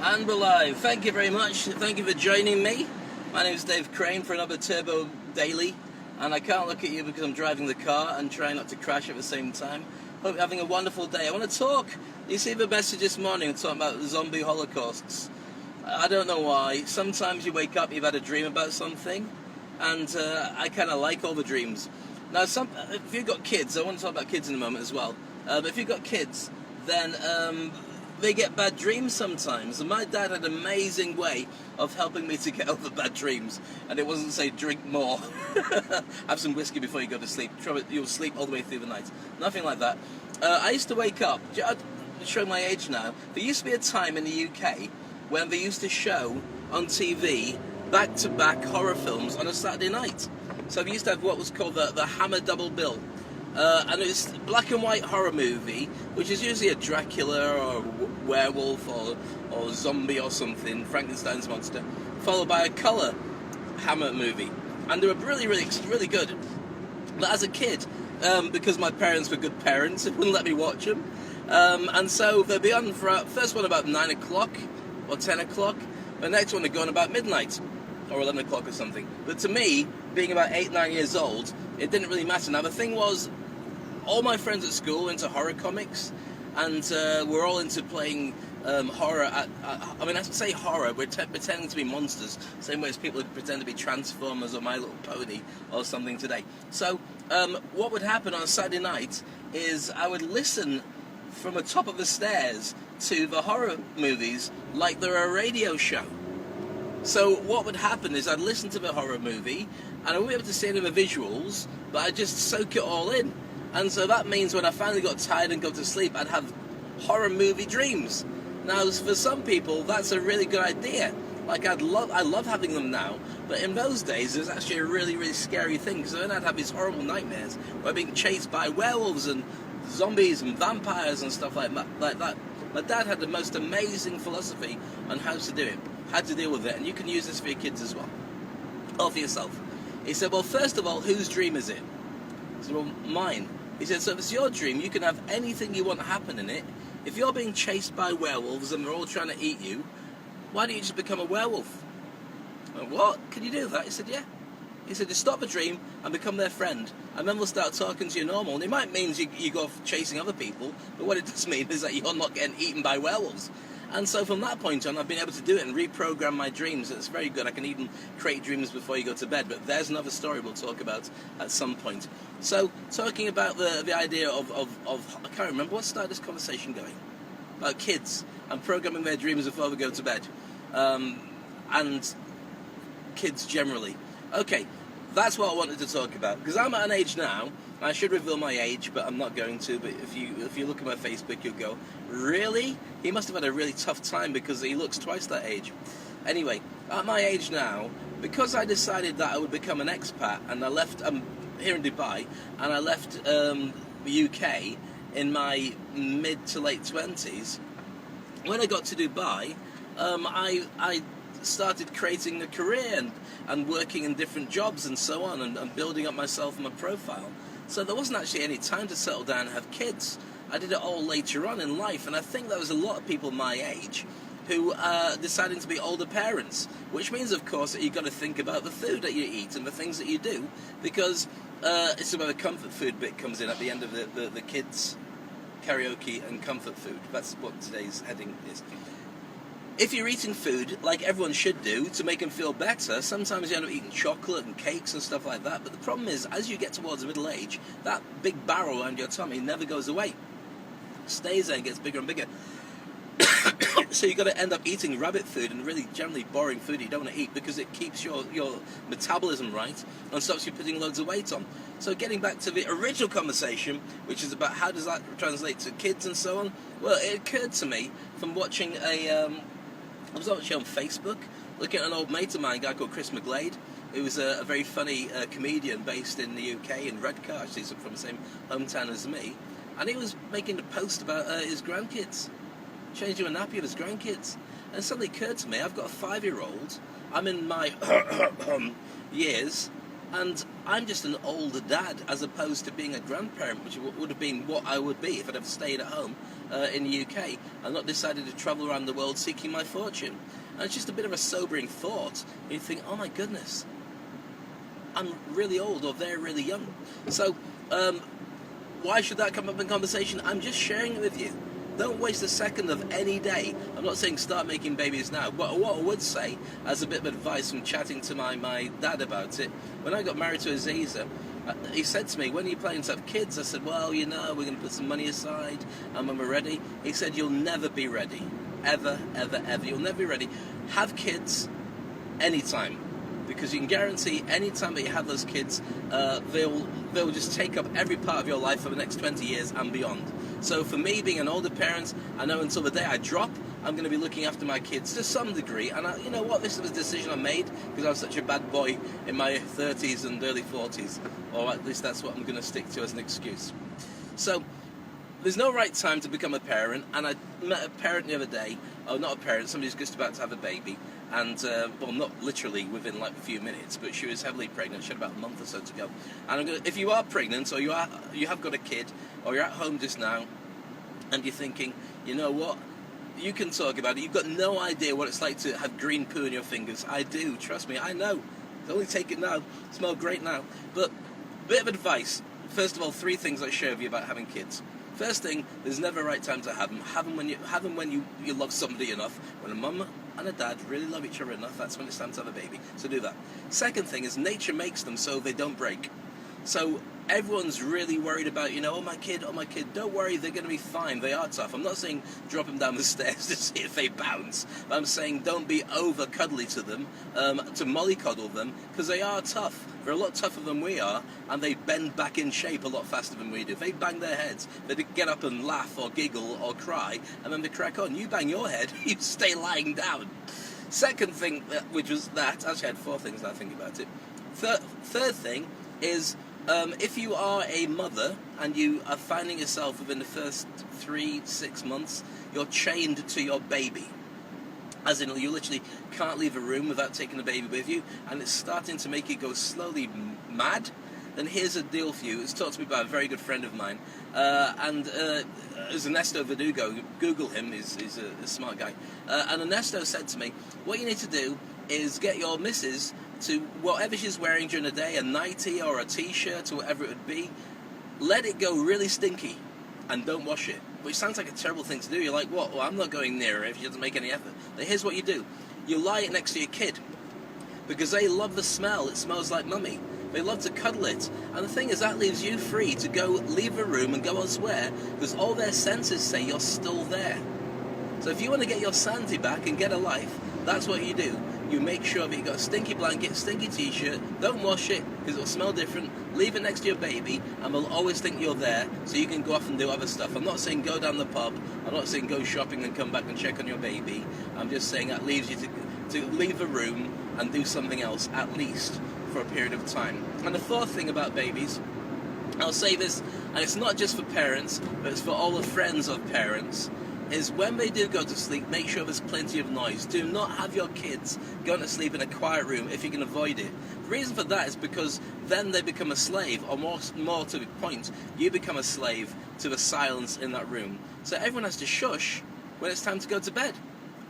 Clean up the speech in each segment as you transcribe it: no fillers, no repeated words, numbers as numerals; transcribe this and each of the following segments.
And we're live. Thank you very much. Thank you for joining me. My name is Dave Crane for another Turbo Daily. And I can't look at you because I'm driving the car and trying not to crash at the same time. Hope you're having a wonderful day. I want to talk. You see the message this morning talking about the zombie holocausts. I don't know why. Sometimes you wake up, you've had a dream about something. And I kind of like all the dreams. Now, if you've got kids, I want to talk about kids in a moment as well. But if you've got kids, then they get bad dreams sometimes. And my dad had an amazing way of helping me to get over bad dreams. And it wasn't say, drink more. Have some whiskey before you go to sleep. You'll sleep all the way through the night. Nothing like that. I used to wake up. I'll show my age now. There used to be a time in the UK when they used to show on TV back-to-back horror films on a Saturday night. So we used to have what was called the Hammer Double Bill. And it was a black and white horror movie, which is usually a Dracula or a werewolf or zombie or something, Frankenstein's monster, followed by a colour Hammer movie. And they were really, really, really good. But as a kid, because my parents were good parents, they wouldn't let me watch them. And so they'd be on for first one about 9 o'clock or 10 o'clock, the next one would go on about midnight or 11 o'clock or something. But to me, being about 8, 9 years old, it didn't really matter. Now the thing was, all my friends at school were into horror comics, and we're all into playing horror. I mean, I say horror, we're pretending to be monsters, same way as people who pretend to be Transformers or My Little Pony or something today. So what would happen on a Saturday night is I would listen from the top of the stairs to the horror movies like they're a radio show. So what would happen is I'd listen to the horror movie, and I wouldn't be able to see any of the visuals, but I'd just soak it all in. And so that means when I finally got tired and go to sleep, I'd have horror movie dreams. Now, for some people, that's a really good idea. Like, I love having them now. But in those days, it was actually a really, really scary thing. Because then I'd have these horrible nightmares where I'm being chased by werewolves and zombies and vampires and stuff like that. My dad had the most amazing philosophy on how to do it, how to deal with it. And you can use this for your kids as well, or for yourself. He said, well, first of all, whose dream is it? I said, well, mine. He said, so if it's your dream, you can have anything you want to happen in it. If you're being chased by werewolves and they're all trying to eat you, why don't you just become a werewolf? I went, what? Can you do that? He said, yeah. He said, just stop the dream and become their friend. And then they'll start talking to you normal. And it might mean you go off chasing other people, but what it does mean is that you're not getting eaten by werewolves. And so from that point on, I've been able to do it and reprogram my dreams. It's very good. I can even create dreams before you go to bed. But there's another story we'll talk about at some point. So, talking about the idea of I can't remember what started this conversation going. About kids and programming their dreams before they go to bed. And kids generally. Okay, that's what I wanted to talk about. Because I'm at an age now, I should reveal my age, but I'm not going to. But if you look at my Facebook, you'll go, really? He must have had a really tough time because he looks twice that age. Anyway, at my age now, because I decided that I would become an expat, and I left, I'm here in Dubai, and I left the UK in my mid to late 20s, when I got to Dubai, I started creating a career and working in different jobs and so on, and building up myself and my profile. So there wasn't actually any time to settle down and have kids. I did it all later on in life, and I think there was a lot of people my age who are deciding to be older parents, which means, of course, that you've got to think about the food that you eat and the things that you do, because it's about the comfort food bit comes in at the end of the kids' karaoke and comfort food. That's what today's heading is. If you're eating food, like everyone should do, to make them feel better, sometimes you end up eating chocolate and cakes and stuff like that. But the problem is, as you get towards middle age, that big barrel around your tummy never goes away. It stays there and gets bigger and bigger. So you've got to end up eating rabbit food and really generally boring food you don't want to eat, because it keeps your metabolism right and stops you putting loads of weight on. So getting back to the original conversation, which is about how does that translate to kids and so on, well, it occurred to me from watching I was actually on Facebook, looking at an old mate of mine, a guy called Chris McGlade, who was a very funny comedian based in the UK, in Redcar, actually, he's from the same hometown as me, and he was making a post about his grandkids, changing a nappy of his grandkids, and it suddenly occurred to me, I've got a 5-year-old, I'm in my years, and I'm just an older dad as opposed to being a grandparent, which would have been what I would be if I'd have stayed at home in the UK and not decided to travel around the world seeking my fortune. And it's just a bit of a sobering thought. You think, oh my goodness, I'm really old, or they're really young. So, why should that come up in conversation? I'm just sharing it with you. Don't waste a second of any day. I'm not saying start making babies now, but what I would say, as a bit of advice from chatting to my dad about it, when I got married to Aziza, he said to me, when are you planning to have kids? I said, well, we're going to put some money aside, and when we're ready. He said, you'll never be ready. Ever, ever, ever. You'll never be ready. Have kids anytime. Because you can guarantee any time that you have those kids, they'll just take up every part of your life for the next 20 years and beyond. So for me, being an older parent, I know until the day I drop, I'm going to be looking after my kids to some degree. And you know what? This was a decision I made because I was such a bad boy in my 30s and early 40s. Or at least that's what I'm going to stick to as an excuse. So there's no right time to become a parent. And I met a parent the other day. Oh, not a parent, somebody who's just about to have a baby. And, well, not literally within like a few minutes, but she was heavily pregnant. She had about a month or so to go. And if you are pregnant, or you have got a kid, or you're at home just now, and you're thinking, you know what, you can talk about it. You've got no idea what it's like to have green poo in your fingers. I do, trust me, I know. Only take it now. Smell great now. But, bit of advice. First of all, 3 things I share with you about having kids. First thing, there's never a right time to have them. Have them when you love somebody enough. When a mum and a dad really love each other enough, that's when it's time to have a baby. So do that. Second thing is nature makes them so they don't break. So everyone's really worried about, oh my kid. Don't worry, they're going to be fine. They are tough. I'm not saying drop them down the stairs to see if they bounce. But I'm saying don't be over cuddly to them, to mollycoddle them, because they are tough. They're a lot tougher than we are, and they bend back in shape a lot faster than we do. If they bang their heads, they get up and laugh or giggle or cry, and then they crack on. You bang your head, you stay lying down. Second thing, which was that, actually I had 4 things now I think about it. Third thing is, if you are a mother and you are finding yourself within the first 3-6 months, you're chained to your baby. As in, you literally can't leave a room without taking the baby with you, and it's starting to make you go slowly mad, then here's a deal for you. It's taught to me by a very good friend of mine, and it's Ernesto Verdugo. Google him, he's a smart guy. And Ernesto said to me, what you need to do is get your missus to whatever she's wearing during the day, a nightie or a t-shirt or whatever it would be, let it go really stinky and don't wash it. Which sounds like a terrible thing to do. You're like, what? Well, I'm not going near her if she doesn't make any effort. But here's what you do. You lie it next to your kid. Because they love the smell. It smells like mummy. They love to cuddle it. And the thing is, that leaves you free to go leave a room and go elsewhere, because all their senses say you're still there. So if you want to get your sanity back and get a life, that's what you do. You make sure that you've got a stinky blanket, stinky t-shirt, don't wash it because it'll smell different, leave it next to your baby, and they'll always think you're there so you can go off and do other stuff. I'm not saying go down the pub, I'm not saying go shopping and come back and check on your baby. I'm just saying that leaves you to leave a room and do something else, at least for a period of time. And the 4th thing about babies, I'll say this, and it's not just for parents, but it's for all the friends of parents, is when they do go to sleep, make sure there's plenty of noise. Do not have your kids going to sleep in a quiet room if you can avoid it. The reason for that is because then they become a slave, or more to the point, you become a slave to the silence in that room. So everyone has to shush when it's time to go to bed.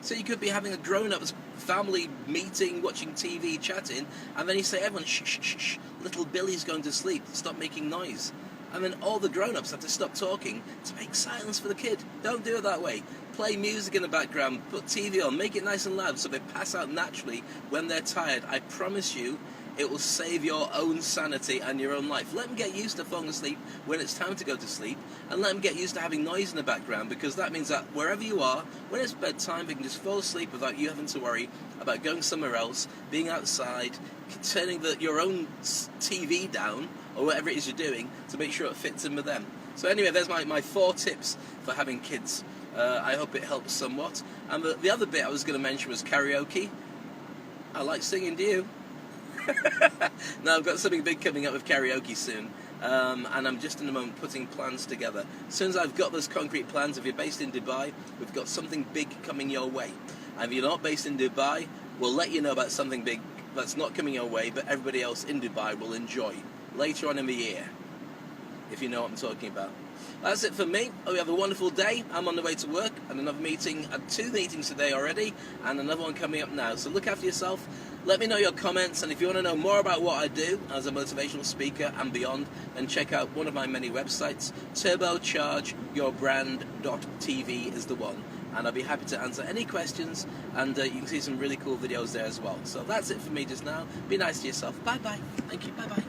So you could be having a grown-ups family meeting, watching TV, chatting, and then you say, everyone, shh, shh, shh, shh, little Billy's going to sleep, stop making noise. And then all the grown-ups have to stop talking to make silence for the kid. Don't do it that way. Play music in the background, put TV on, make it nice and loud so they pass out naturally when they're tired. I promise you, it will save your own sanity and your own life. Let them get used to falling asleep when it's time to go to sleep, and let them get used to having noise in the background, because that means that wherever you are, when it's bedtime, they can just fall asleep without you having to worry about going somewhere else, being outside, turning your own TV down, or whatever it is you're doing, to make sure it fits in with them. So anyway, there's my 4 tips for having kids. I hope it helps somewhat. And the other bit I was going to mention was karaoke. I like singing, do you? Now I've got something big coming up with karaoke soon, and I'm just in the moment putting plans together. As soon as I've got those concrete plans, if you're based in Dubai, we've got something big coming your way. And if you're not based in Dubai, we'll let you know about something big that's not coming your way, but everybody else in Dubai will enjoy later on in the year, if you know what I'm talking about. That's it for me. Hope you have a wonderful day. I'm on the way to work, and another meeting, 2 meetings today already, and another one coming up now. So look after yourself. Let me know your comments, and if you want to know more about what I do as a motivational speaker and beyond, then check out one of my many websites. turbochargeyourbrand.tv is the one, and I'll be happy to answer any questions, and you can see some really cool videos there as well. So that's it for me just now. Be nice to yourself. Bye bye. Thank you. Bye bye.